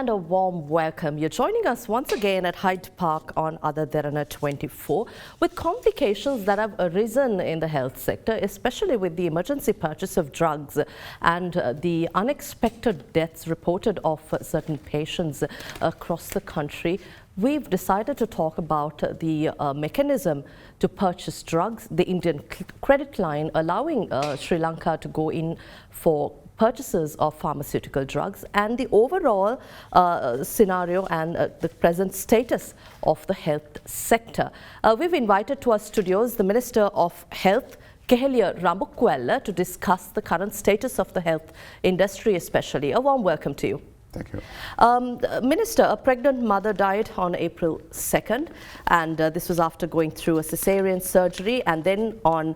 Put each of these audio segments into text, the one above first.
And a warm welcome. You're joining us once again at HydePark on AdaDerana 24 with complications that have arisen in the health sector, especially with the emergency purchase of drugs and the unexpected deaths reported of certain patients across the country. We've decided to talk about the mechanism to purchase drugs, the Indian credit line allowing Sri Lanka to go in for purchases of pharmaceutical drugs, and the overall scenario and the present status of the health sector. We've invited to our studios the Minister of Health Keheliya Rambukwella to discuss the current status of the health industry especially. A warm welcome to you. Thank you. Minister, a pregnant mother died on April 2nd, and this was after going through a cesarean surgery, and then on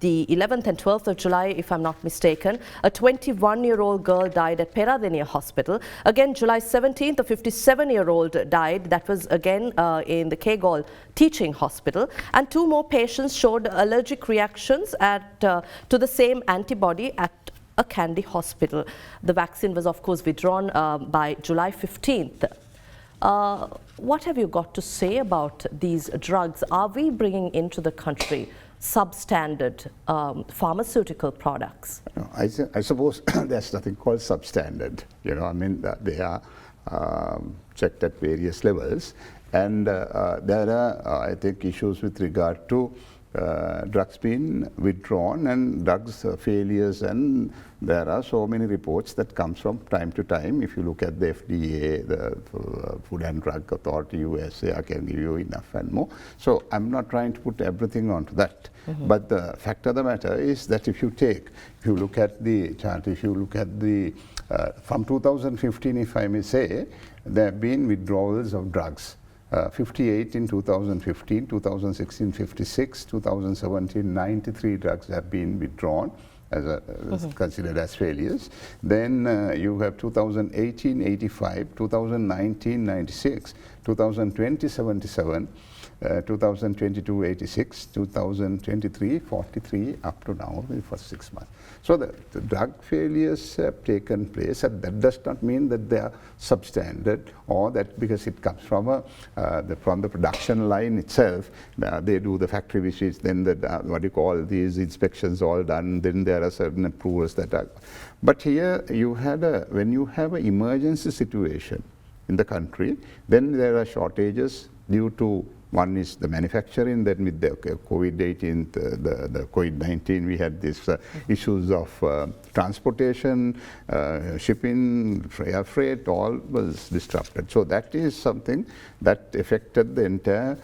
the 11th and 12th of July, if I'm not mistaken, a 21-year-old girl died at Peradeniya Hospital. Again, July 17th, a 57-year-old died. That was again in the Kegol Teaching Hospital, and two more patients showed allergic reactions to the same antibody at a Kandy hospital. The vaccine was of course withdrawn by July 15th. What have you got to say about these drugs? Are we bringing into the country substandard pharmaceutical products? No, I suppose there's nothing called substandard. You know, I mean, they are checked at various levels, and there are, I think, issues with regard to drugs being withdrawn and drugs failures, and there are so many reports that comes from time to time. If you look at the FDA, the Food and Drug Authority, USA, I can give you enough and more. So I'm not trying to put everything onto that. But the fact of the matter is that if you look at the chart, if you look at the, from 2015, if I may say, there have been withdrawals of drugs. 58 in 2015, 2016 56, 2017 93 drugs have been withdrawn as considered as failures. Then you have 2018 85, 2019 96, 2020 77, 2022 86, 2023 43 up to now for 6 months. So the drug failures have taken place, and that does not mean that they are substandard, or that because it comes from from the production line itself, they do the factory visits, then the what you call these inspections all done, then there are certain approvals that are. But here you had when you have an emergency situation in the country, then there are shortages due to, one is the manufacturing, then with the COVID-18, the COVID-19, we had these issues of transportation, shipping, air freight, all was disrupted. So that is something that affected the entire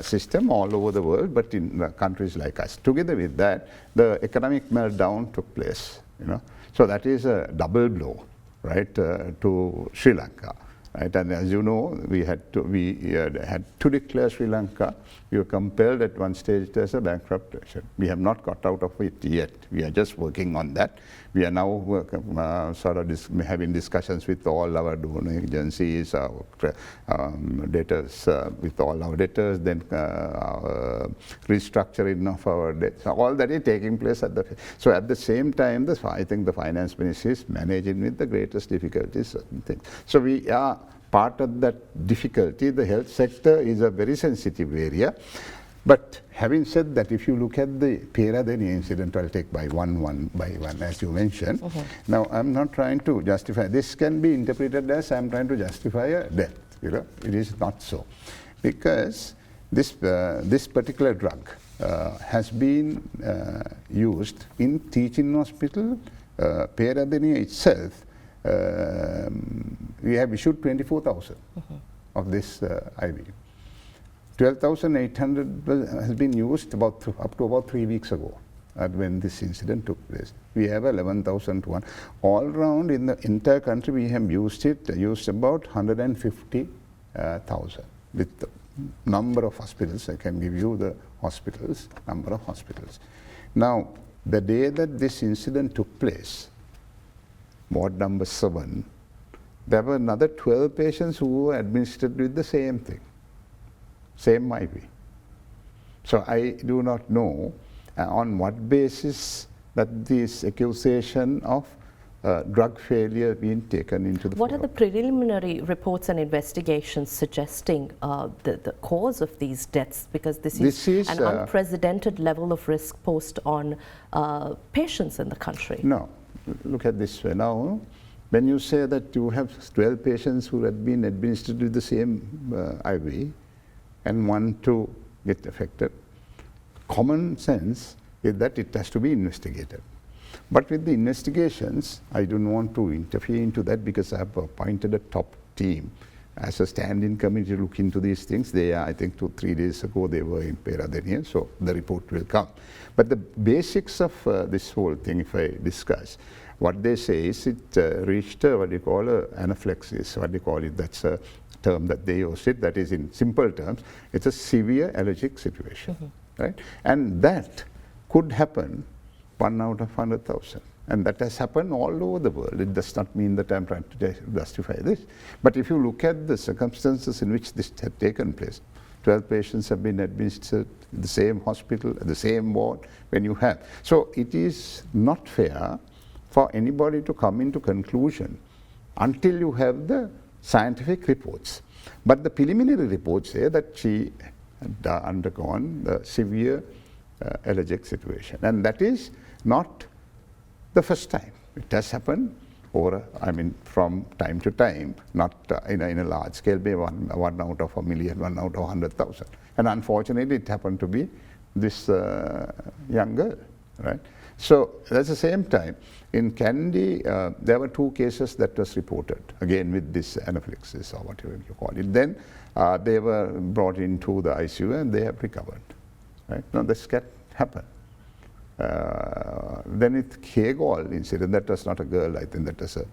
system all over the world, but in countries like us. Together with that, the economic meltdown took place. You know, so that is a double blow, right, to Sri Lanka. Right, and as you know, we had to declare Sri Lanka. We were compelled at one stage as a bankruptcy. We have not got out of it yet. We are just working on that. We are now sort of having discussions with all our donor agencies, our debtors, with all our debtors, then restructuring of our debts. All that is taking place at the. So at the same time, I think the finance ministry is managing with the greatest difficulties certain things. So we are part of that difficulty. The health sector is a very sensitive area. But having said that, if you look at the Peradeniya incident, I'll take by one, as you mentioned. Now, I'm not trying to justify. This can be interpreted as I'm trying to justify a death. You know, it is not so, because this particular drug has been used in teaching hospital. Peradeniya itself, we have issued 24,000 of this IV. 12,800 has been used up to about 3 weeks ago when this incident took place. We have 11,001. All around in the entire country we have used about 150,000 with the number of hospitals. I can give you the hospitals, number of hospitals. Now, the day that this incident took place, ward number 7, there were another 12 patients who were administered with the same thing. Same IV. So I do not know on what basis that this accusation of drug failure being taken into the What are the preliminary reports and investigations suggesting the cause of these deaths? Because this is an unprecedented level of risk posed on patients in the country. No, look at this way. Now, when you say that you have 12 patients who had been administered with the same IV and 1 to get affected, common sense is that it has to be investigated. But with the investigations, I don't want to interfere into that because I have appointed a top team as a standing committee to look into these things. They are, I think 2-3 days ago, they were in Peradeniya, so the report will come. But the basics of this whole thing, if I discuss, what they say is it reached what you call anaphylaxis, what they call it, that's a term that they use it, that is in simple terms, it's a severe allergic situation, right? And that could happen 1 out of 100,000. And that has happened all over the world. It does not mean that I'm trying to justify this. But if you look at the circumstances in which this had taken place, 12 patients have been administered in the same hospital, the same ward when you have. So it is not fair for anybody to come into conclusion until you have the scientific reports. But the preliminary reports say that she had undergone the severe allergic situation. And that is not the first time. It has happened over, I mean, from time to time, not in a large scale, maybe one out of 1 million, 1 out of 100,000. And unfortunately, it happened to be this young girl, right? So at the same time, in Kandy, there were 2 cases that was reported, again with this anaphylaxis or whatever you call it. Then they were brought into the ICU and they have recovered, right? Now this can happen. Then it Kegol incident, that was not a girl, I think that was a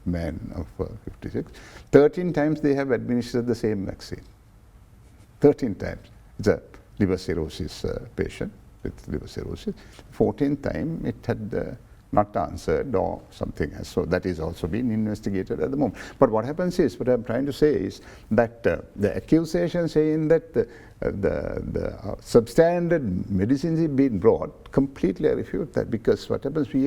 man of 56. 13 times they have administered the same vaccine. 13 times. It's a liver cirrhosis patient with liver cirrhosis. 14th time it had not answered or something else. So that is also being investigated at the moment. But what happens is, what I'm trying to say is that the accusation saying that the substandard medicines is being brought, completely I refute that, because what happens, we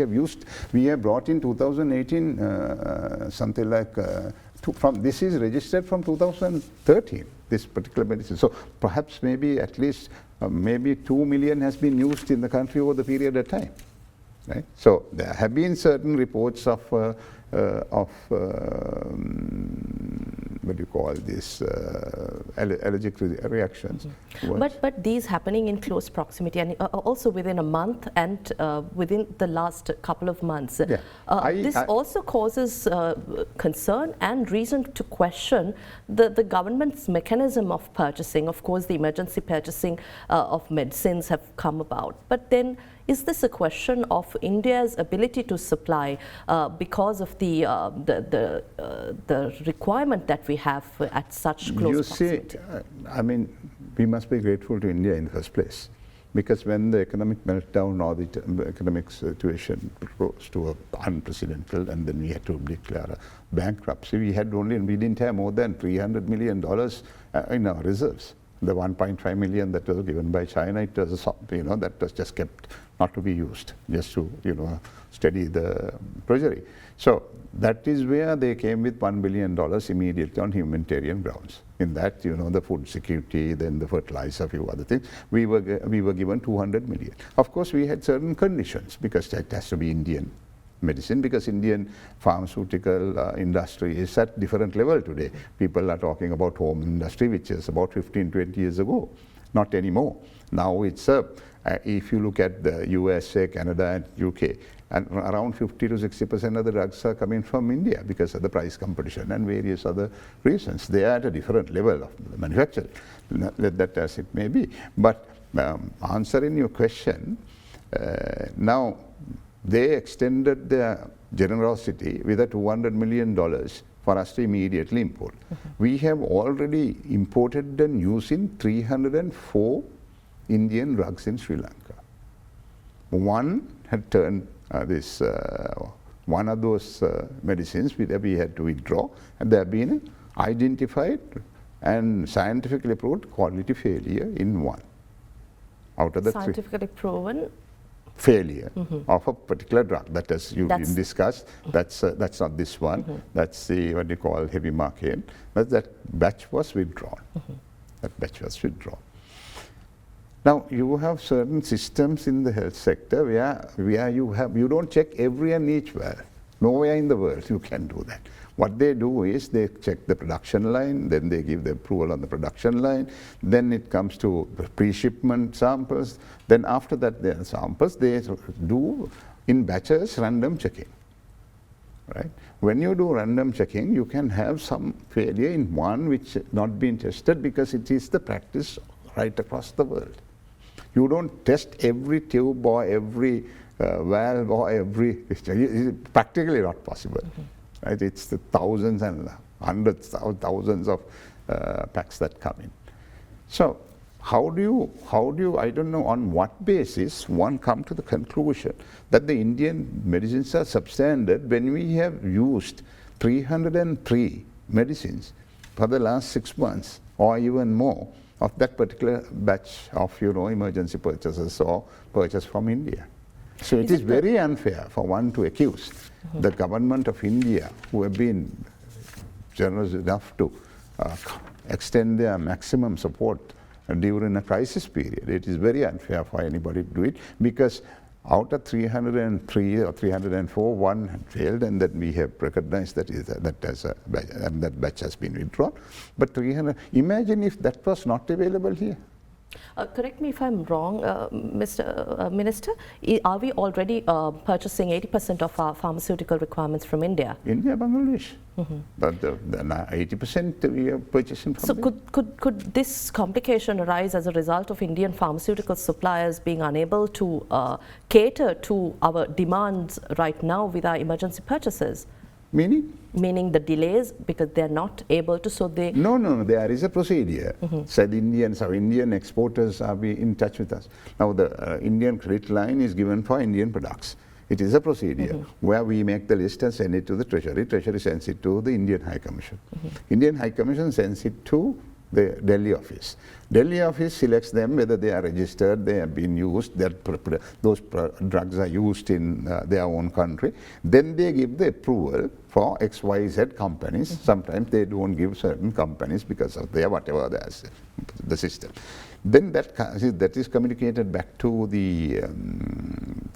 have brought in 2018 something like, this is registered from 2013, this particular medicine. So perhaps maybe at least maybe 2 million has been used in the country over the period of time. Right? So there have been certain reports of what do you call this, allergic reactions. But these happening in close proximity and also within a month and within the last couple of months. Yeah. This also causes concern and reason to question the government's mechanism of purchasing. Of course, the emergency purchasing of medicines have come about. But then, is this a question of India's ability to supply because of the requirement that we have at such close proximity? You see, I mean, we must be grateful to India in the first place, because when the economic meltdown or the economic situation rose to unprecedented, and then we had to declare a bankruptcy, we didn't have more than $300 million in our reserves. The 1.5 million that was given by China, it was that was just kept not to be used, just to steady the treasury. So that is where they came with $1 billion immediately on humanitarian grounds. In that, the food security, then the fertilizer, a few other things, we were given 200 million. Of course, we had certain conditions, because it has to be Indian medicine, because Indian pharmaceutical industry is at different level today. People are talking about home industry, which is about 15-20 years ago. Not anymore. Now it's if you look at the USA, Canada and UK, and around 50 to 60% of the drugs are coming from India because of the price competition and various other reasons. They are at a different level of manufacture, let that as it may be. But answering your question, now they extended their generosity with a $200 million for us to immediately import. We have already imported and using 304 Indian drugs in Sri Lanka. One had turned one of those medicines we had to withdraw, and there have been identified and scientifically proved quality failure in one out of the scientifically proven failure of a particular drug. That as you discussed, that's not this one. That's the what you call heavy market. But that batch was withdrawn. That batch was withdrawn. Now you have certain systems in the health sector where you don't check every and each well. Nowhere in the world you can do that. What they do is they check the production line, then they give the approval on the production line, then it comes to pre-shipment samples, then after that their samples they do in batches random checking. Right? When you do random checking, you can have some failure in one which not been tested because it is the practice right across the world. You don't test every tube or every valve or every, it's practically not possible. Right? It's the thousands and hundreds of thousands of packs that come in. So how do you, I don't know on what basis one come to the conclusion that the Indian medicines are substandard when we have used 303 medicines for the last 6 months or even more of that particular batch of emergency purchases or purchase from India. So it is very unfair for one to accuse the government of India, who have been generous enough to extend their maximum support during a crisis period. It is very unfair for anybody to do it because out of 303 or 304, one had failed, and that we have recognized that that batch has been withdrawn. But 300, imagine if that was not available here. Correct me if I'm wrong, Mr. Minister. Are we already purchasing 80% of our pharmaceutical requirements from India? India, Bangladesh. But the 80% we are purchasing from So could this complication arise as a result of Indian pharmaceutical suppliers being unable to cater to our demands right now with our emergency purchases? Meaning? Meaning the delays because they are not able to, so they... No, there is a procedure. Said Indian exporters are in touch with us. Now the Indian credit line is given for Indian products. It is a procedure where we make the list and send it to the Treasury. Treasury sends it to the Indian High Commission. Indian High Commission sends it to the Delhi office. Delhi office selects them whether they are registered, they have been used, those drugs are used in their own country. Then they give the approval for XYZ companies. Sometimes they don't give certain companies because of their whatever the system. Then that is communicated back to the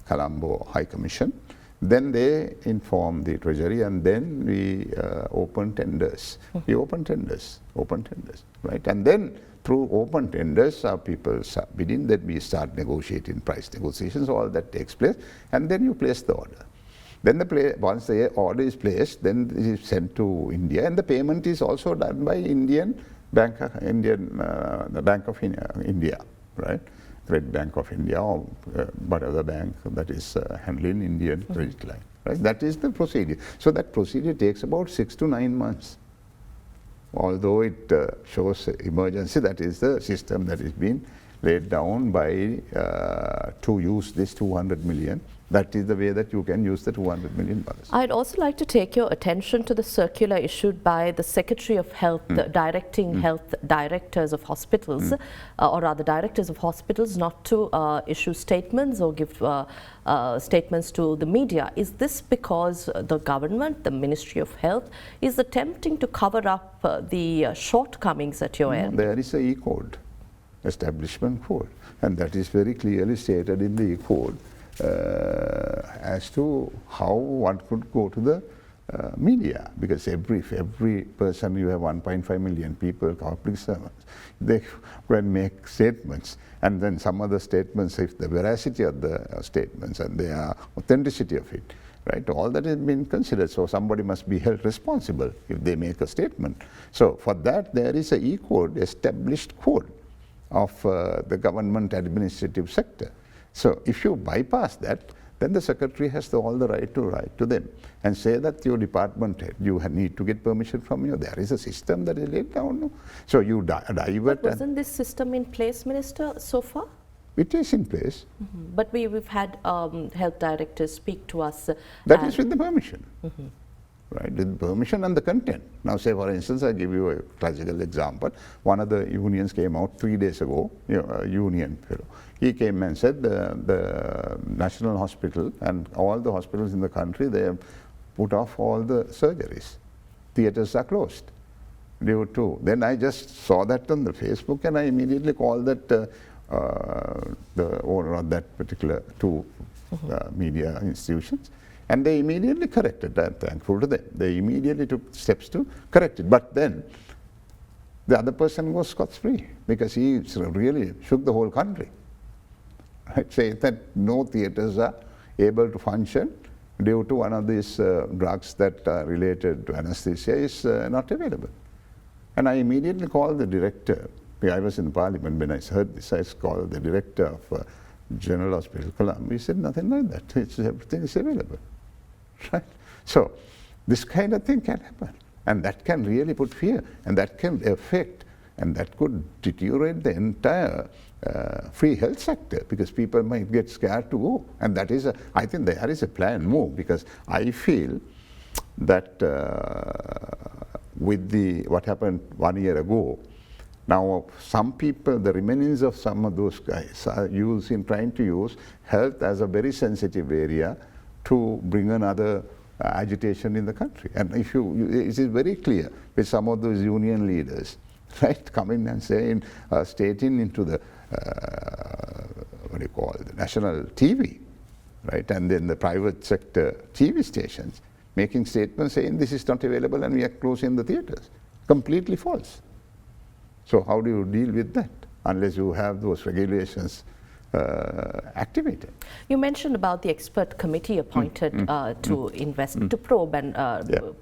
Colombo High Commission. Then they inform the Treasury, and then we open tenders. We open tenders, right? And then through open tenders, our people start bidding, then we start negotiating price negotiations, all that takes place, and then you place the order. Then once the order is placed, then it is sent to India, and the payment is also done by the Bank of India, right? Credit Bank of India or whatever bank that is handling Indian credit line. Right? That is the procedure. So that procedure takes about 6 to 9 months. Although it shows emergency, that is the system that is being laid down by to use this 200 million. That is the way that you can use the $200 million. I'd also like to take your attention to the circular issued by the Secretary of Health directing health directors of hospitals, or rather directors of hospitals, not to issue statements or give statements to the media. Is this because the government, the Ministry of Health, is attempting to cover up the shortcomings at your end? There is a E-code, establishment code, and that is very clearly stated in the E-code. As to how one could go to the media, because every person, you have 1.5 million people, public servants, they can make statements, and then some other statements, if the veracity of the statements and the authenticity of it, right, all that has been considered. So somebody must be held responsible if they make a statement. So for that there is a E-code, established code of the government administrative sector. So if you bypass that, then the secretary has all the right to write to them and say that your department head, you need to get permission from you. There is a system that is laid down. No? So you divert. But wasn't this system in place, Minister, so far? It is in place. But we've had health directors speak to us. That is with the permission. right? The permission and the content. Now, say for instance, I give you a classical example. One of the unions came out 3 days ago, a union fellow. He came and said the National Hospital and all the hospitals in the country, they have put off all the surgeries. Theatres are closed due to. Then I just saw that on the Facebook and I immediately called that the owner of that particular two media institutions, and they immediately corrected. I'm thankful to them. They immediately took steps to correct it. But then the other person was scot-free because he really shook the whole country. Right? Say that no theatres are able to function due to one of these drugs that are related to anesthesia is not available. And I immediately called the director. I was in Parliament when I heard this. I called the director of General Hospital, Colombo. He said nothing like that. Everything is available. Right? So this kind of thing can happen. And that can really put fear. And that can affect, and that could deteriorate the entire free health sector, because people might get scared to go. And that is, I think there is a planned move, because I feel that with what happened 1 year ago, now some people, the remnants of some of those guys are trying to use health as a very sensitive area to bring another agitation in the country. And if it is very clear with some of those union leaders, right, coming and saying, stating into the what do you call it, the national TV, right, and then the private sector TV stations, making statements saying this is not available and we are closing the theatres. Completely false. So how do you deal with that unless you have those regulations activated? You mentioned about the expert committee appointed to invest, to probe and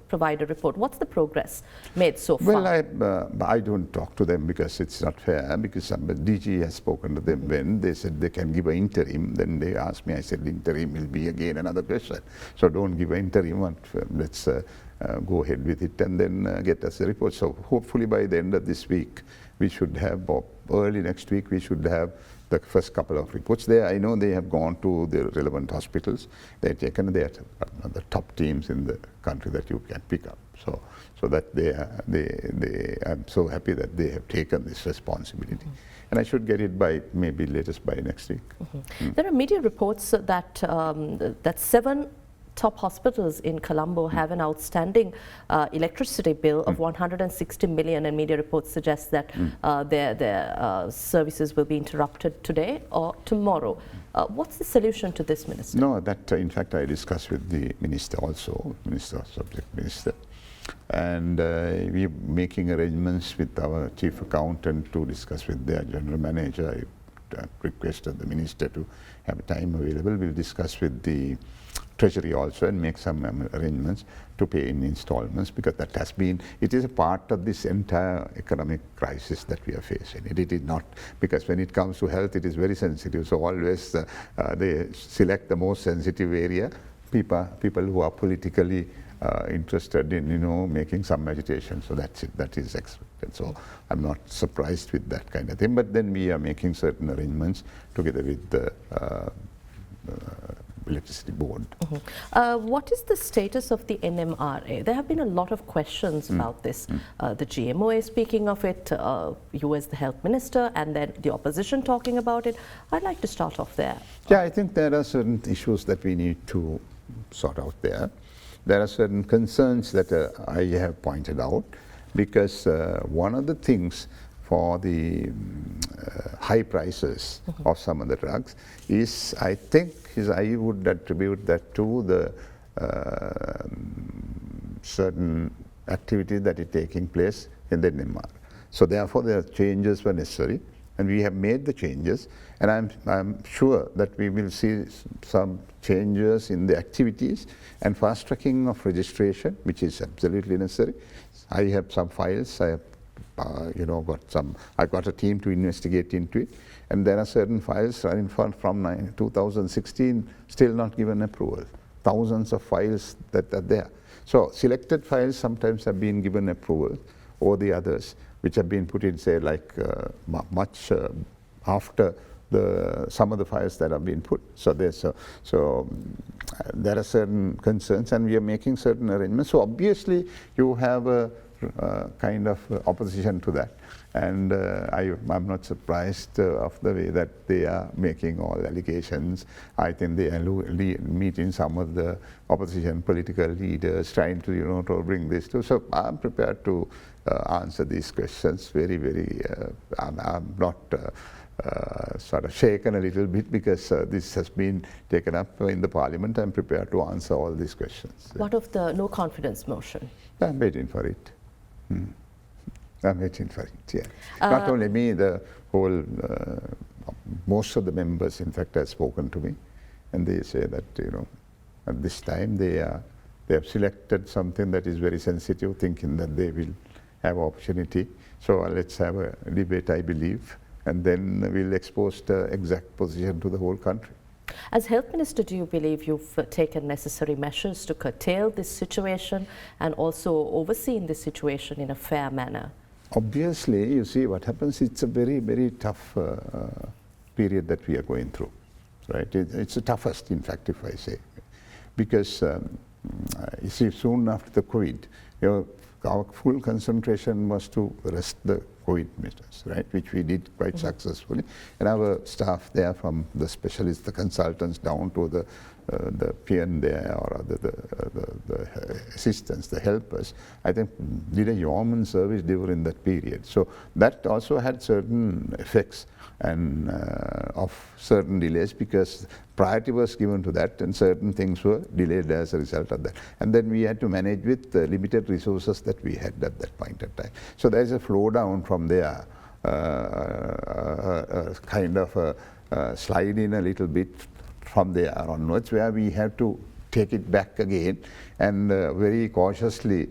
provide a report. What's the progress made so far? Well, I don't talk to them because it's not fair, because DG has spoken to them when they said they can give an interim. Then they asked me, I said interim will be again another question. So don't give an interim, let's go ahead with it and then get us a report. So hopefully by the end of this week, we should have, or early next week, we should have the first couple of reports there. I know they have gone to the relevant hospitals. They've taken the top teams in the country that you can pick up. So that I'm so happy that they have taken this responsibility. And I should get it by maybe latest by next week. There are media reports that that 7 top hospitals in Colombo have an outstanding electricity bill of 160 million, and media reports suggest that their services will be interrupted today or tomorrow. What's the solution to this, Minister? No, that in fact I discussed with the Minister also, Subject Minister, and we're making arrangements with our Chief Accountant to discuss with their General Manager. I requested the Minister to have time available. We'll discuss with the Treasury also and make some arrangements to pay in installments, because that has been, it is a part of this entire economic crisis that we are facing. It is not, because when it comes to health, it is very sensitive. So always they select the most sensitive area, people who are politically interested in, making some agitation. So that's it, that is expected. So I'm not surprised with that kind of thing, but then we are making certain arrangements together with the electricity board. What is the status of the NMRA? There have been a lot of questions about this. The GMO is speaking of it, you as the health minister, and then the opposition talking about it. I'd like to start off there. Yeah, I think there are certain issues that we need to sort out there. There are certain concerns that I have pointed out, because one of the things for the high prices of some of the drugs is, I would attribute that to the certain activity that is taking place in the NMR. So therefore, the changes were necessary, and we have made the changes, and I'm sure that we will see some changes in the activities and fast tracking of registration, which is absolutely necessary. I have some files. I have I got a team to investigate into it, and there are certain files running from 2016 still not given approval. Thousands of files that are there. So selected files sometimes have been given approval over the others, which have been put in, say, like much after some of the fires that have been put. So there are certain concerns, and we are making certain arrangements. So obviously you have a kind of opposition to that, and I'm not surprised of the way that they are making all allegations. I think they are meeting some of the opposition political leaders, trying to to bring this to. So I'm prepared to answer these questions very, very. I'm not sort of shaken a little bit because this has been taken up in the Parliament. I'm prepared to answer all these questions. What of the no confidence motion? I'm waiting for it. I'm waiting for it, yeah. Not only me, the whole, most of the members, in fact, have spoken to me, and they say that, at this time they have selected something that is very sensitive, thinking that they will have opportunity. So let's have a debate, I believe, and then we'll expose the exact position to the whole country. As Health Minister, do you believe you've taken necessary measures to curtail this situation and also overseen this situation in a fair manner? Obviously, you see what happens, it's a very, very tough period that we are going through, right? It's the toughest, in fact, if I say. Because you see, soon after the COVID, our full concentration was to arrest the COVID business, right, which we did quite successfully. And our staff there, from the specialists, the consultants, down to the PN there, or the assistants, the helpers, I think did a yeoman service during that period. So that also had certain effects and of certain delays, because priority was given to that and certain things were delayed as a result of that. And then we had to manage with the limited resources that we had at that point of time. So there is a flow down from there, kind of a slide in a little bit from there onwards, where we have to take it back again and very cautiously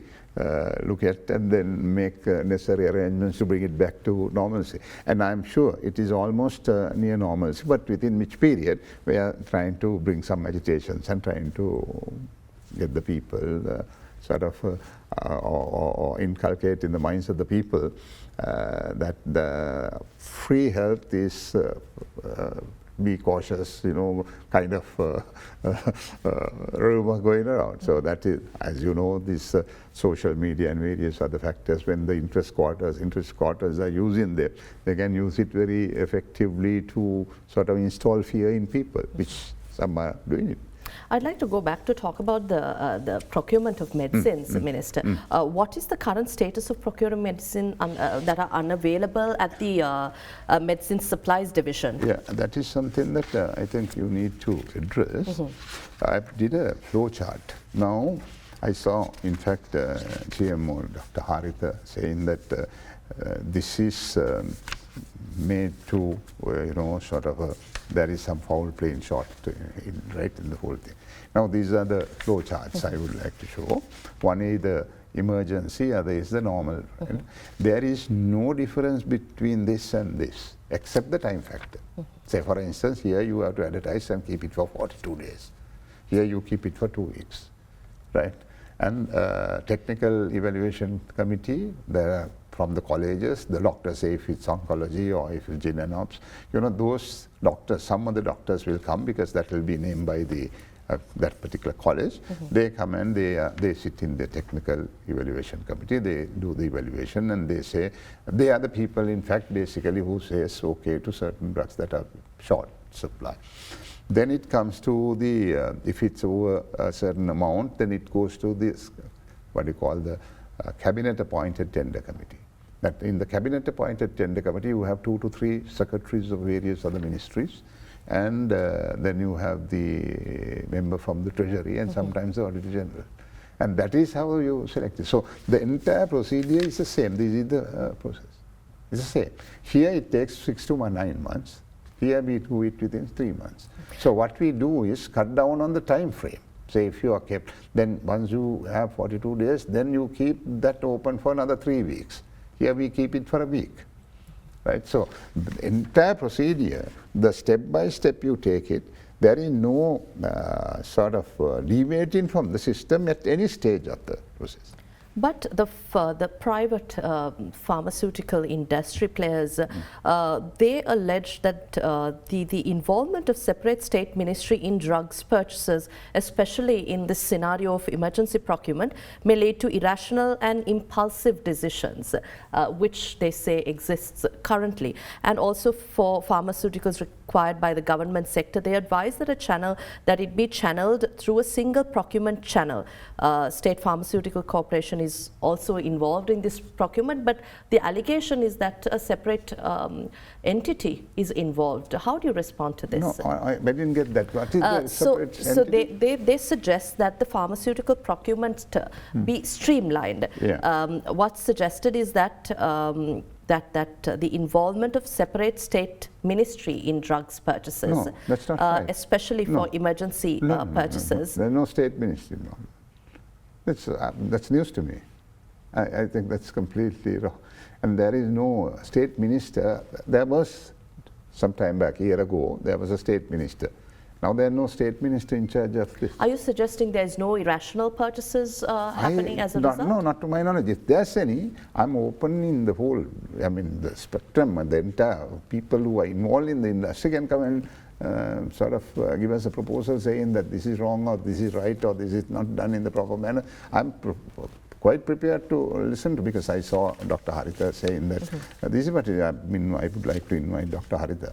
look at and then make necessary arrangements to bring it back to normalcy. And I'm sure it is almost near normalcy, but within which period we are trying to bring some agitations and trying to get the people sort of or inculcate in the minds of the people that the free health is be cautious, kind of rumor going around. So that is, as you know, this social media and various other factors, when the interest quarters are using them, they can use it very effectively to sort of install fear in people, which some are doing it. I'd like to go back to talk about the procurement of medicines, Minister. What is the current status of procuring medicine that are unavailable at the Medicine Supplies Division? Yeah, that is something that I think you need to address. I did a flow chart. Now, I saw, in fact, GMO, Dr. Haritha, saying that this is made to, sort of there is some foul play in short, right in the whole thing. Now, these are the flow charts I would like to show. One is the emergency, other is the normal. Right? There is no difference between this and this, except the time factor. Say, for instance, here you have to advertise and keep it for 42 days. Here you keep it for 2 weeks, right? And technical evaluation committee, there are from the colleges, the doctors say if it's oncology or if it's gen and ops, those doctors, some of the doctors will come because that will be named by the that particular college. They come and they sit in the technical evaluation committee, they do the evaluation and they say, they are the people in fact basically who says okay to certain drugs that are short supply. Then it comes to the, if it's over a certain amount, then it goes to this, what you call the cabinet appointed tender committee. That in the cabinet appointed tender committee, you have 2 to 3 secretaries of various other ministries, and then you have the member from the treasury and sometimes the auditor general. And that is how you select it. So the entire procedure is the same. This is the process. It's the same. Here it takes 6 to 9 months. Here we do it within 3 months. So what we do is cut down on the time frame. Say if you are kept, then once you have 42 days, then you keep that open for another 3 weeks. Here we keep it for a week, right? So the entire procedure, the step by step you take it, there is no sort of deviating from the system at any stage of the process. But the private pharmaceutical industry players, they allege that the involvement of separate state ministry in drugs purchases, especially in this scenario of emergency procurement, may lead to irrational and impulsive decisions, which they say exists currently. And also for pharmaceuticals required by the government sector, they advise that it be channeled through a single procurement channel. State Pharmaceutical Corporation is also involved in this procurement, but the allegation is that a separate entity is involved. How do you respond to this? No, I didn't get that. What is the separate so entity? they suggest that the pharmaceutical procurement be streamlined. Yeah. What's suggested is that the involvement of separate state ministry in drugs purchases, No, that's not right. especially for emergency purchases. No. There's no state ministry. No. That's news to me. I think that's completely wrong. And there is no state minister. There was some time back, a year ago, there was a state minister. Now there is no state minister in charge of this. Are you suggesting there's no irrational purchases happening as a result? No, not to my knowledge. If there's any, I'm open in the whole, the spectrum, the entire people who are involved in the industry can come and sort of give us a proposal saying that this is wrong or this is right or this is not done in the proper manner. I'm quite prepared to listen to, because I saw Dr. Haritha saying that this is what I would like to invite Dr. Haritha.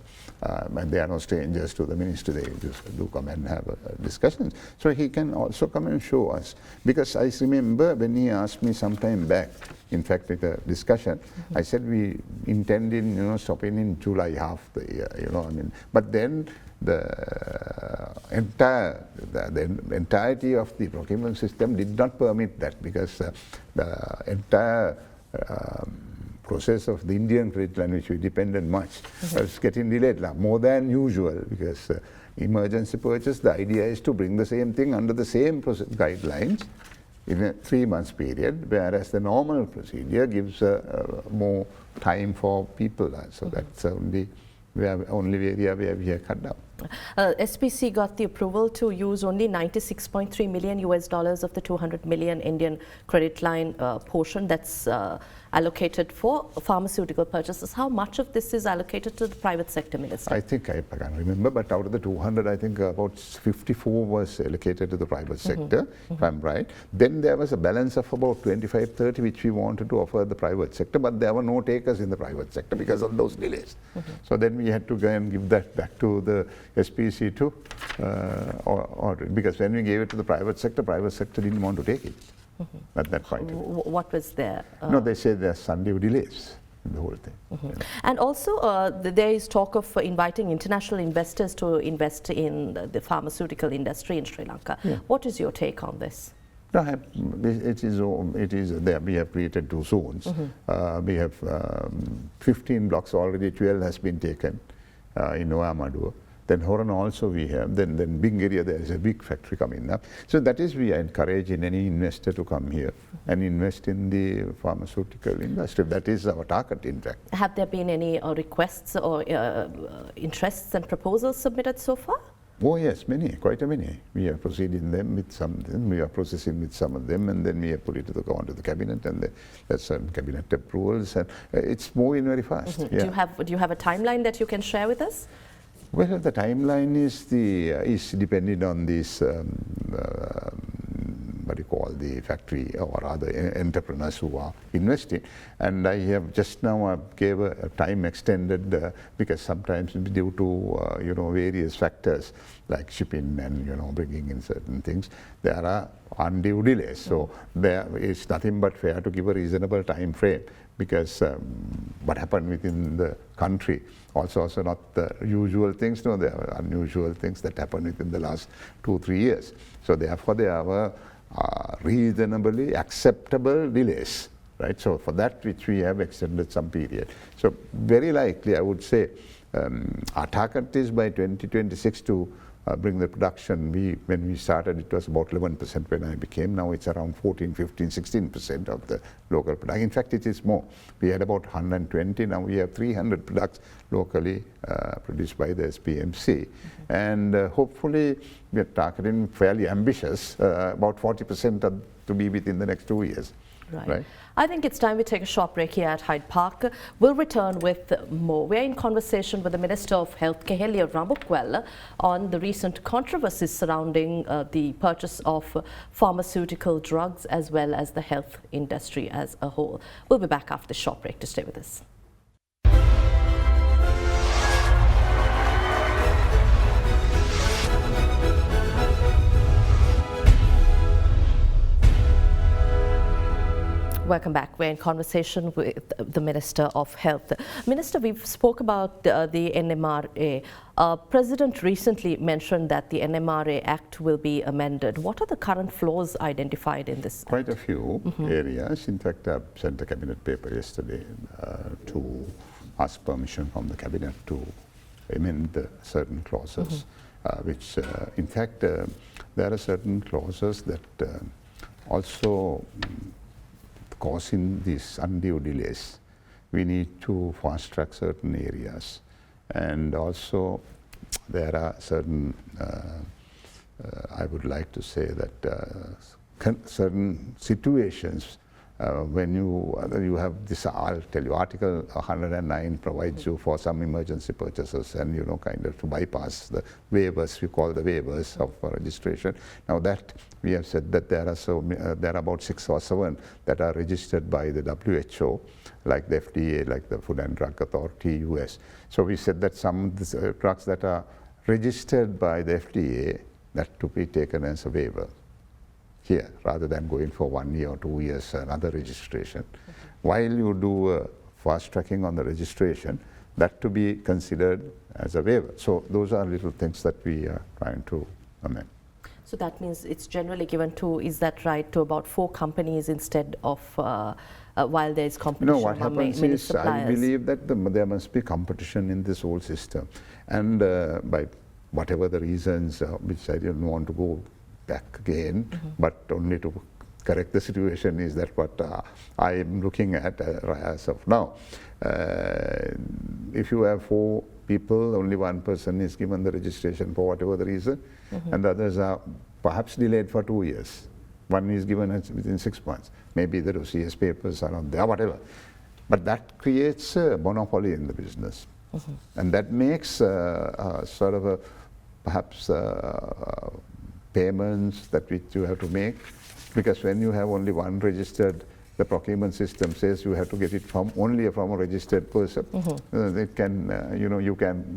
And they are no strangers to the ministry, they just do come and have a discussion. So he can also come and show us. Because I remember when he asked me some time back, in fact at a discussion, I said we intend in stopping in July half the year, but then the entirety of the procurement system did not permit that, because the entire process of the Indian credit line, which we depended much, was getting delayed more than usual, because emergency purchase, the idea is to bring the same thing under the same guidelines in a 3 months period, whereas the normal procedure gives more time for people. So that's only area where we have cut down. SPC got the approval to use only $96.3 million of the 200 million Indian credit line portion that's allocated for pharmaceutical purchases. How much of this is allocated to the private sector, Minister? I think I can't remember, but out of the 200, I think about 54 was allocated to the private sector, if I'm right. Then there was a balance of about 25-30 which we wanted to offer the private sector, but there were no takers in the private sector because of those delays. So then we had to go and give that back to the SPC too, because when we gave it to the private sector didn't want to take it at that point. What was there? No, they said there's undue delays in the whole thing. And also there is talk of inviting international investors to invest in the pharmaceutical industry in Sri Lanka. What is your take on this? No, it is there. We have created 2 zones. We have 15 blocks already, 12 has been taken in Noamadua. Then Horan also we have, then big area there is a big factory coming up. So that is we encourage any investor to come here and invest in the pharmaceutical industry. That is our target, in fact. Have there been any requests or interests and proposals submitted so far? Oh yes, quite a many. We are proceeding them with some of them, we are processing with some of them, and then we have put it on to the cabinet, and there's some cabinet approvals, and it's moving very fast. Do you have a timeline that you can share with us? Well, the timeline is dependent on this, what do you call, the factory or other entrepreneurs who are investing. And I have just now gave a time extended because sometimes due to various factors like shipping and bringing in certain things, there are undue delays. So there is nothing but fair to give a reasonable time frame, because what happened within the country also not the usual things. No, there are unusual things that happened within the last 2-3 years. So therefore there are reasonably acceptable delays, right? So for that which we have extended some period. So very likely I would say our target is by 2026 to bring the production. When we started, it was about 11% when I became. Now it's around 14, 15, 16% of the local product. In fact, it is more. We had about 120. Now we have 300 products locally produced by the SPMC. And hopefully, we are targeting fairly ambitious, about 40% to be within the next 2 years. Right. I think it's time we take a short break here at Hyde Park. We'll return with more. We're in conversation with the Minister of Health, Keheliya Rambukwella, on the recent controversies surrounding the purchase of pharmaceutical drugs as well as the health industry as a whole. We'll be back after the short break. To stay with us. Welcome back. We're in conversation with the Minister of Health. Minister, we've spoke about the NMRA. President recently mentioned that the NMRA Act will be amended. What are the current flaws identified in this? Quite a few areas. In fact, I sent a cabinet paper yesterday to ask permission from the cabinet to amend certain clauses, which in fact there are certain clauses that also causing these undue delays. We need to fast track certain areas, and also there are certain I would like to say that certain situations when you have this, I'll tell you, Article 109 provides you for some emergency purchases and kind of to bypass the waivers, we call the waivers of registration. Now that we have said that there are about 6 or 7 that are registered by the WHO, like the FDA, like the Food and Drug Authority, US. So we said that some of the drugs that are registered by the FDA, that to be taken as a waiver here, rather than going for 1 year or 2 years another registration. While you do fast tracking on the registration, that to be considered as a waiver. So those are little things that we are trying to amend. So that means it's generally given to, is that right, to about 4 companies instead of while there is competition? No, what happens is I believe that there must be competition in this whole system, and by whatever the reasons, which I didn't want to go back again, but only to correct the situation, is that what I am looking at as of now. If you have 4 people, only 1 person is given the registration for whatever the reason, and the others are perhaps delayed for 2 years. One is given within 6 months. Maybe the dossiers papers are not there, whatever. But that creates a monopoly in the business. And that makes sort of a perhaps payments that which you have to make, because when you have only 1 registered, the procurement system says you have to get it from only from a registered person. They can,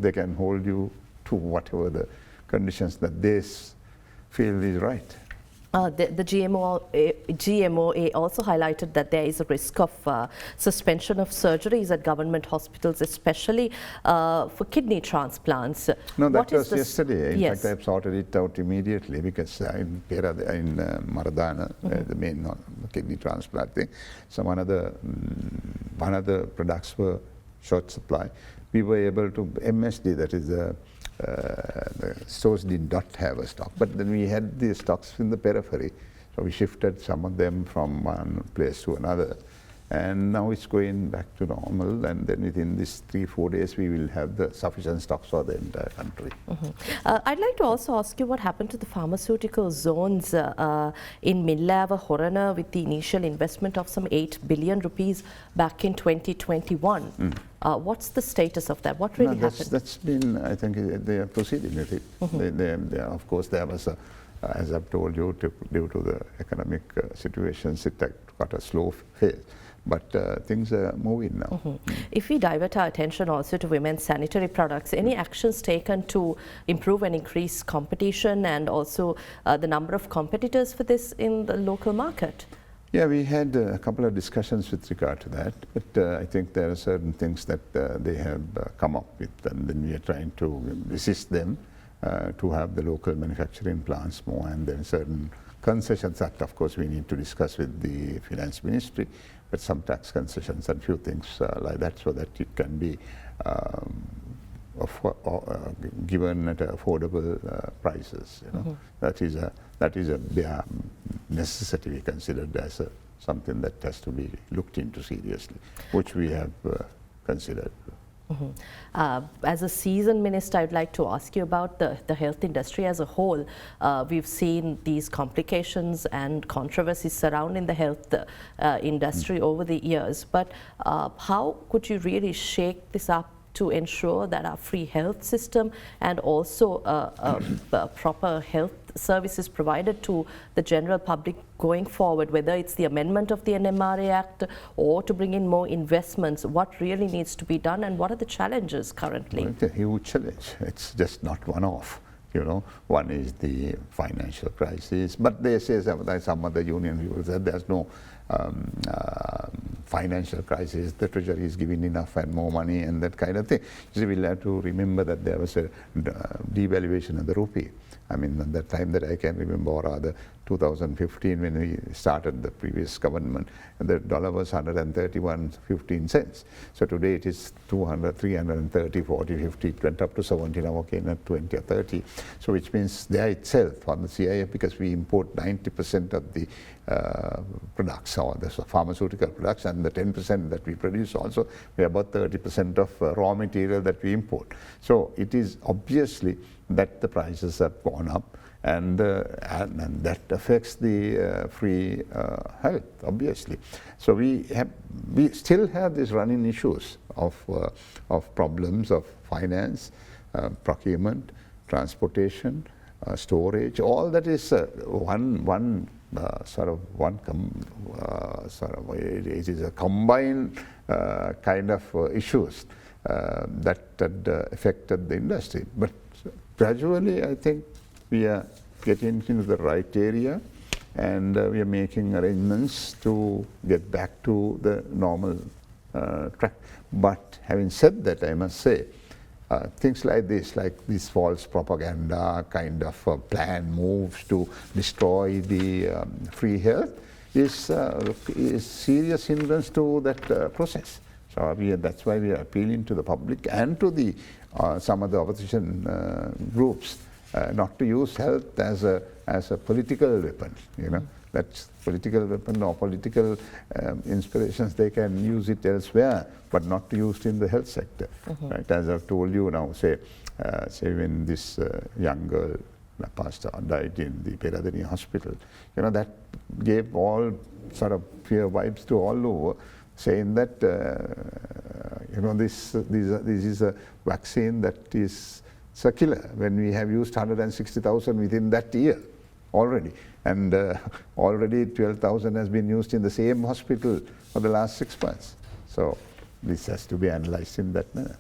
they can hold you to whatever the conditions that they feel is right. The GMOA also highlighted that there is a risk of suspension of surgeries at government hospitals, especially for kidney transplants. No, that was yesterday. In fact, I have sorted it out immediately, because in Maradana, the main kidney transplant thing, one of the products were short supply. We were able to, MSD, that is the stores did not have a stock, but then we had the stocks in the periphery, so we shifted some of them from one place to another, and now it's going back to normal, and then within these 3-4 days we will have the sufficient stocks for the entire country. I'd like to also ask you what happened to the pharmaceutical zones in Millava, Horana, with the initial investment of some 8 billion rupees back in 2021. What's the status of that? What really happened? That's been, I think they are proceeding with it. Of course, there was a, as I've told you, due to the economic situations, it got a slow phase. But things are moving now. If we divert our attention also to women's sanitary products, any actions taken to improve and increase competition and also the number of competitors for this in the local market? Yeah, we had a couple of discussions with regard to that, but I think there are certain things that they have come up with, and then we are trying to assist them to have the local manufacturing plants more, and then certain concessions that, of course, we need to discuss with the Finance Ministry, but some tax concessions and few things like that, so that it can be given at affordable prices. That is a bare necessity we considered as something that has to be looked into seriously, which we have considered. As a seasoned minister, I'd like to ask you about the health industry as a whole. We've seen these complications and controversies surrounding the health industry over the years, but how could you really shake this up to ensure that our free health system and also proper health services provided to the general public going forward, whether it's the amendment of the NMRA Act or to bring in more investments, what really needs to be done and what are the challenges currently? Well, it's a huge challenge. It's just not one-off. You know, one is the financial crisis, but they say some other union people said there's no financial crisis, the treasury is giving enough and more money and that kind of thing. So we'll have to remember that there was a devaluation of the rupee. I mean, at that time that I can remember, or rather 2015 when we started the previous government, the dollar was 131.15 cents. So today it is 200, 330, 40, 50, it went up to 70, now okay, not 20 or 30. So which means there itself on the CIF, because we import 90% of the products or the pharmaceutical products, and the 10% that we produce also, we have about 30% of raw material that we import. So it is obviously that the prices have gone up, and that affects the free health, obviously. So we still have these running issues of problems of finance, procurement, transportation, storage. All that is it is a combined kind of issues that affected the industry. But gradually, I think we are getting into the right area, and we are making arrangements to get back to the normal track. But having said that, I must say, things like this false propaganda kind of plan moves to destroy the free health is serious hindrance to that process. So that's why we are appealing to the public and to the some of the opposition groups not to use health as a political weapon. You know, that's political weapon or political inspirations. They can use it elsewhere, but not to use it in the health sector. Right? As I've told you now, say when this young girl passed on, died in the Peradeniya hospital, you know, that gave all sort of fear vibes to all over, saying that you know, this is a vaccine that is circular, when we have used 160,000 within that year already, and already 12,000 has been used in the same hospital for the last 6 months. So this has to be analyzed in that manner.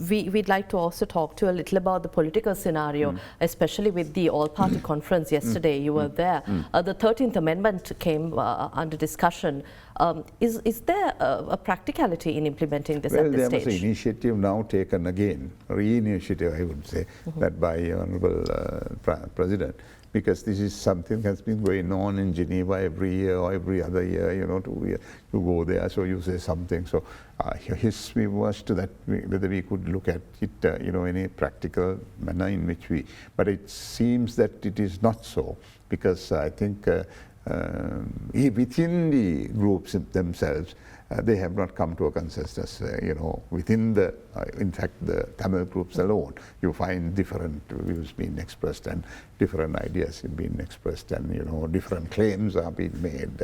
We'd like to also talk to you a little about the political scenario, especially with the all-party conference yesterday. You were there. The 13th Amendment came under discussion. Is there a practicality in implementing this at this stage? Well, there was an initiative now taken again, re-initiative I would say, that by Honourable President, because this is something that has been going on in Geneva every year or every other year, you know, to go there, so you say something. So his view was to that, whether we could look at it, you know, in a practical manner in which but it seems that it is not so, because I think within the groups themselves, they have not come to a consensus, you know, within the, in fact, the Tamil groups alone. You find different views being expressed and different ideas being expressed, and, you know, different claims are being made,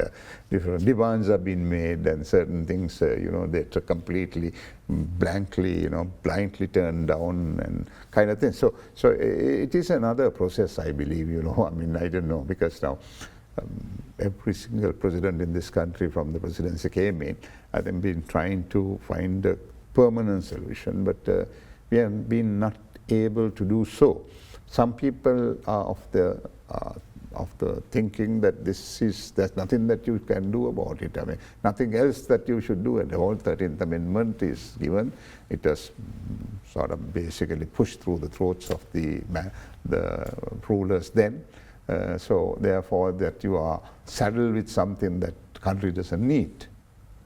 different demands are being made, and certain things, you know, that are completely blankly, you know, blindly turned down and kind of thing. So it is another process, I believe, you know. I mean, I don't know, because now every single president in this country from the presidency came in, I think been trying to find a permanent solution, but we have been not able to do so. Some people are of the thinking that there's nothing that you can do about it. I mean, nothing else that you should do. And the whole 13th Amendment is given. It has sort of basically pushed through the throats of the rulers then. So therefore, that you are saddled with something that the country doesn't need,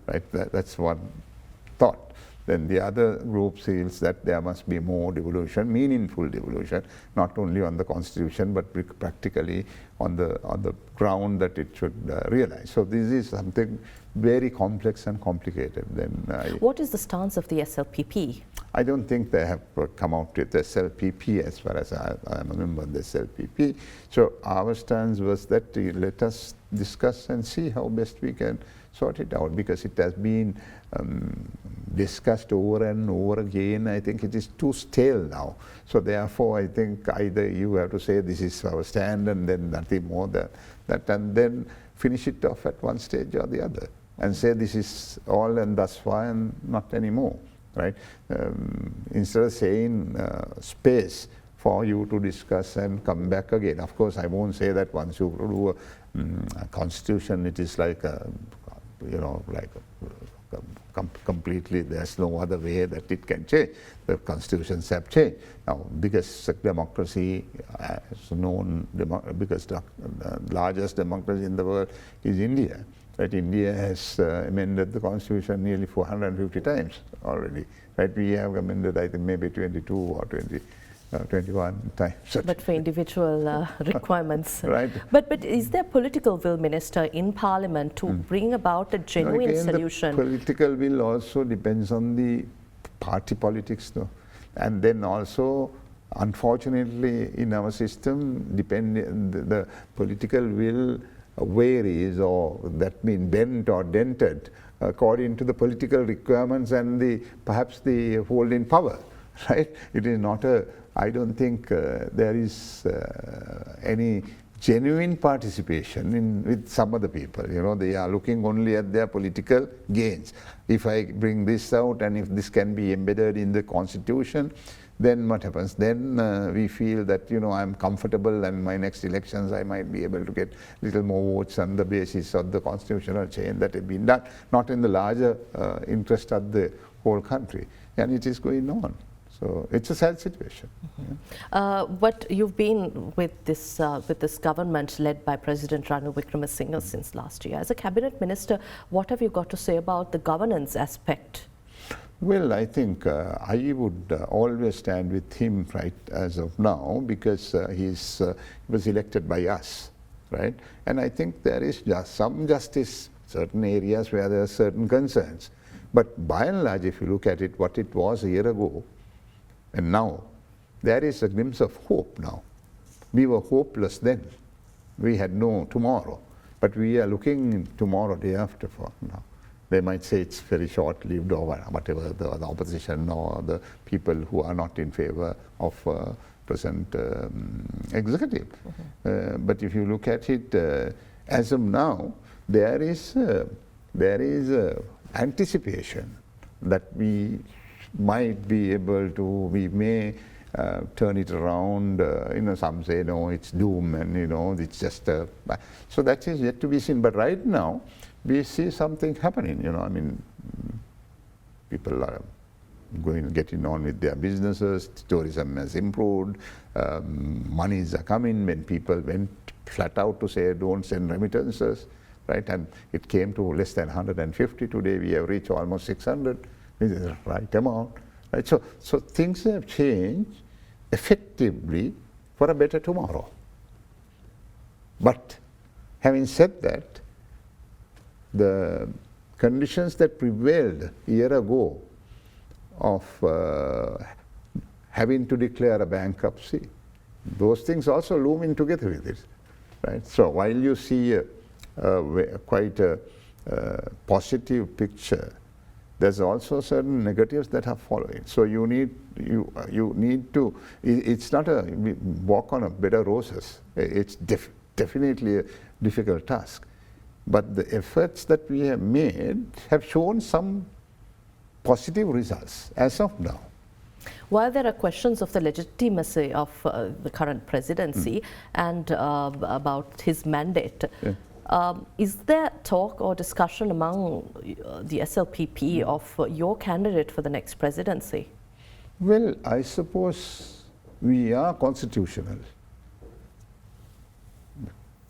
right? That's one thought. then the other group feels that there must be more devolution, meaningful devolution, not only on the constitution but practically on the ground that it should realize. So this is something very complex and complicated. What is the stance of the SLPP? I don't think they have come out with SLPP as far as I am a member of the SLPP. So our stance was that let us discuss and see how best we can sort it out, because it has been discussed over and over again. I think it is too stale now. So therefore, I think either you have to say this is our stand and then nothing more than that, and then finish it off at one stage or the other and say this is all and thus far and not anymore, right? Instead of saying space for you to discuss and come back again. Of course, I won't say that once you do a constitution, it is like a, completely, there's no other way that it can change. The constitutions have changed. Now, biggest democracy, as known, biggest, largest democracy in the world is India. Right? India has amended the constitution nearly 450 times already. Right? We have amended, I think, maybe 22 or 21 times. But for individual requirements. Right. But is there political will, Minister, in Parliament to bring about a genuine solution? The political will also depends on the party politics, though. And then also, unfortunately, in our system, the political will varies, or that means bent or dented according to the political requirements and perhaps the holding power, right? It is not a, I don't think there is any genuine participation with some of the people. They are looking only at their political gains. If I bring this out and if this can be embedded in the constitution, then what happens? Then we feel that, I'm comfortable and my next elections I might be able to get little more votes on the basis of the constitutional change that has been done, not in the larger interest of the whole country. And it is going on. So it's a sad situation. But you've been with this government led by President Ranil Wickremesinghe since last year. As a cabinet minister, what have you got to say about the governance aspect? Well, I think I would always stand with him right as of now, because he was elected by us, right? And I think there is just some justice, certain areas where there are certain concerns. But by and large, if you look at it, what it was a year ago and now, there is a glimpse of hope now. We were hopeless then. We had no tomorrow. But we are looking tomorrow, day after for now. They might say it's very short-lived or whatever, the opposition or the people who are not in favor of present executive. But if you look at it, as of now, there is anticipation that we might be able to, we may turn it around. Some say, no, it's doom and, it's just a... So that is yet to be seen. But right now, we see something happening, people are getting on with their businesses, tourism has improved, monies are coming. When people went flat out to say don't send remittances, right, and it came to less than 150, today we have reached almost 600, this is the right amount, right? So things have changed effectively for a better tomorrow. But having said that, the conditions that prevailed a year ago of having to declare a bankruptcy, those things also loom in together with it, right? So while you see quite a positive picture, there's also certain negatives that are following. So you need to, it's not a walk on a bed of roses. It's definitely a difficult task. But the efforts that we have made have shown some positive results as of now. While there are questions of the legitimacy of the current presidency and about his mandate, is there talk or discussion among the SLPP of your candidate for the next presidency? Well, I suppose we are constitutional.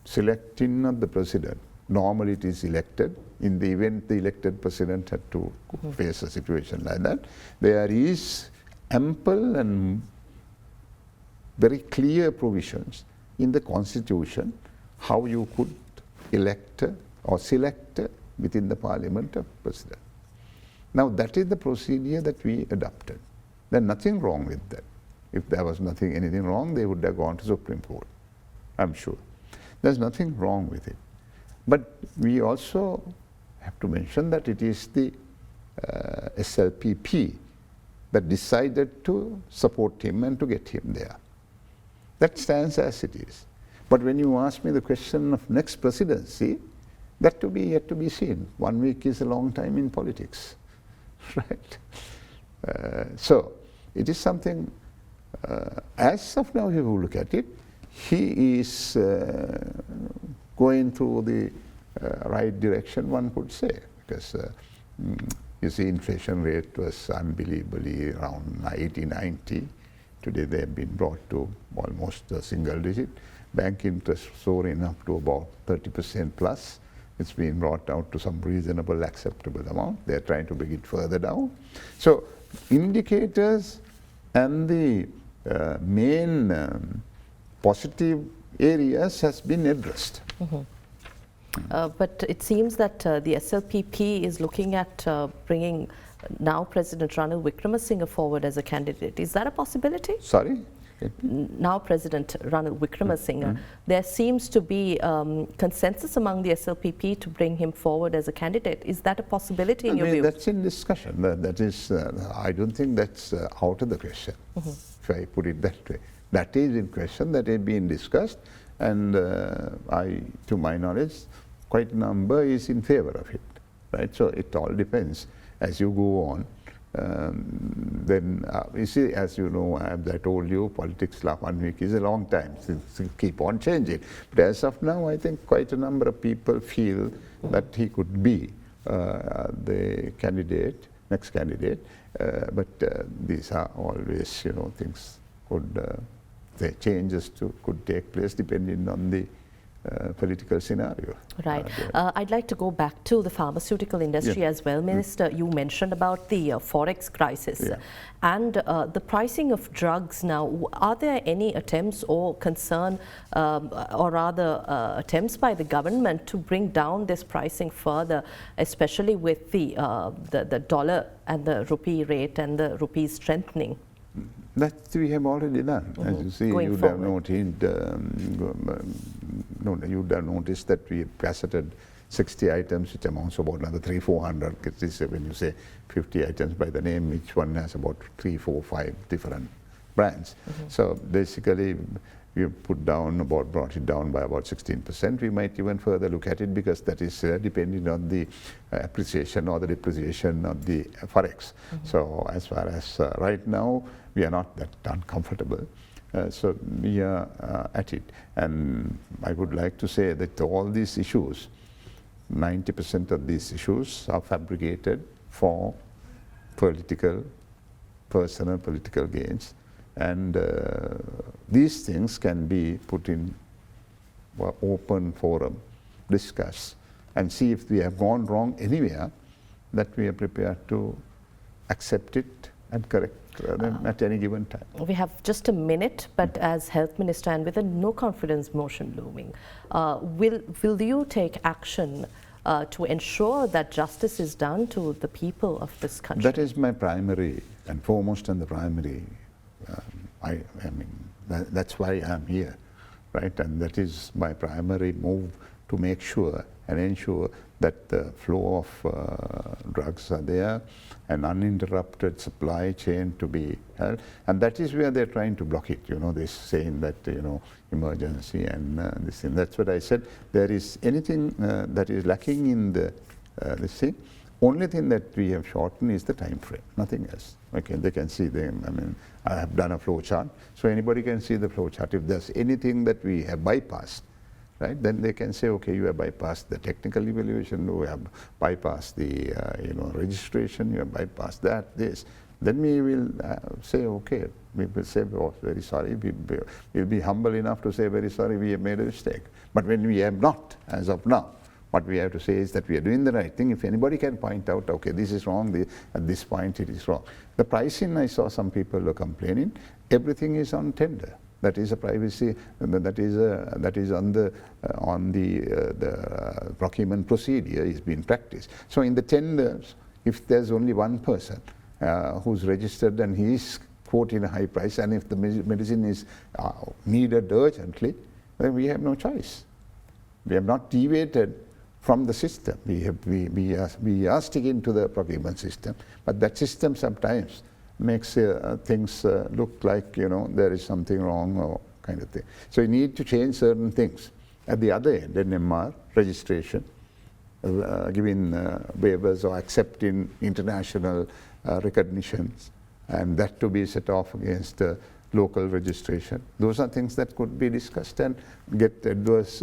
Selecting of the president normally it is elected. In the event the elected president had to face a situation like that, there is ample and very clear provisions in the constitution how you could elect or select within the parliament a president. Now that is the procedure that we adopted. There's nothing wrong with that. If there was anything wrong, they would have gone to Supreme Court, I'm sure. There's nothing wrong with it. But we also have to mention that it is the SLPP that decided to support him and to get him there. That stands as it is. But when you ask me the question of next presidency, that to be yet to be seen. 1 week is a long time in politics, right? So it is something, as of now, if you look at it, he is going through the right direction, one could say, because you see inflation rate was unbelievably around 80, 90. Today they have been brought to almost a single digit. Bank interest soaring up to about 30% plus. It's been brought out to some reasonable, acceptable amount. They're trying to bring it further down. So indicators and the main positive areas has been addressed. But it seems that the SLPP is looking at bringing now President Ranil Wickremesinghe forward as a candidate. Is that a possibility? Sorry? Now President Ranil Wickremesinghe, there seems to be consensus among the SLPP to bring him forward as a candidate. Is that a possibility in your view? That's in discussion. That is, I don't think that's out of the question, if I put it that way. That is in question, that is being discussed, and to my knowledge, quite a number is in favor of it, right? So it all depends as you go on. Then you see, as you know, as I told you, politics 1 week is a long time, so keep on changing. But as of now, I think quite a number of people feel that he could be the candidate, next candidate, but these are always, you know, things could, the changes could take place depending on the political scenario. Right. I'd like to go back to the pharmaceutical industry as well. Minister, you mentioned about the forex crisis and the pricing of drugs now. Are there any attempts or concern or rather attempts by the government to bring down this pricing further, especially with the dollar and the rupee rate and the rupee strengthening? That we have already done. As you see, you would have noted, you would have noticed that we have gazetted 60 items, which amounts to about another 300-400. When you say 50 items by the name, each one has about 3, 4, 5 different brands. So basically, we have brought it down by about 16%. We might even further look at it because that is depending on the appreciation or the depreciation of the forex. So as far as right now, we are not that uncomfortable. So we are at it. And I would like to say that all these issues, 90% of these issues are fabricated for personal political gains. And these things can be put in open forum, discuss, and see if we have gone wrong anywhere, that we are prepared to accept it and correct them at any given time. We have just a minute, but as Health Minister and with a no confidence motion looming, will you take action to ensure that justice is done to the people of this country? That is my primary and foremost and the primary. I mean, that's why I'm here, right? And that is my primary move, to make sure and ensure that the flow of drugs are there, an uninterrupted supply chain to be held. And that is where they're trying to block it, you know, they're saying that, you know, emergency and this thing. That's what I said. There is anything that is lacking in the this thing. Only thing that we have shortened is the time frame, nothing else. Okay, they can see them. I mean, I have done a flow chart, so anybody can see the flow chart. If there's anything that we have bypassed, right, then they can say, okay, you have bypassed the technical evaluation, you have bypassed the registration, you have bypassed that, this. Then we will say, okay, we will say, oh, very sorry. We'll be humble enough to say, very sorry, we have made a mistake. But when we have not, as of now, What we have to say is that we are doing the right thing. If anybody can point out, okay, this is wrong, at this point it is wrong. The pricing, I saw some people were complaining, everything is on tender. That is a privacy, that is on the procurement procedure is being practiced. So in the tenders, if there's only one person who's registered and he's quoting a high price, and if the medicine is needed urgently, then we have no choice. We have not deviated from the system. We are sticking to the procurement system, but that system sometimes makes things look like, you know, there is something wrong or kind of thing. So you need to change certain things. At the other end, NMR, registration, giving waivers or accepting international recognitions, and that to be set off against local registration. Those are things that could be discussed and get advice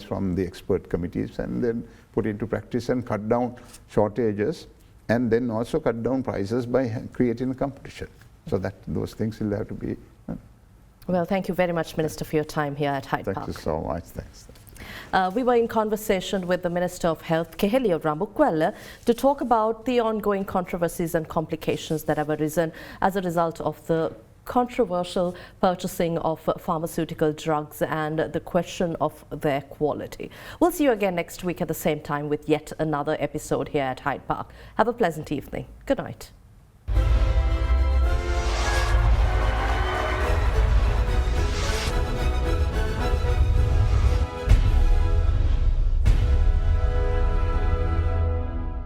from the expert committees, and then put into practice and cut down shortages, and then also cut down prices by creating a competition. So that those things will have to be. Well, thank you very much, Minister, for your time here at HydePark. Thank you so much. Thanks. We were in conversation with the Minister of Health, Keheliya Rambukwella, to talk about the ongoing controversies and complications that have arisen as a result of the controversial purchasing of pharmaceutical drugs and the question of their quality. We'll see you again next week at the same time with yet another episode here at HydePark. Have a pleasant evening. Good night.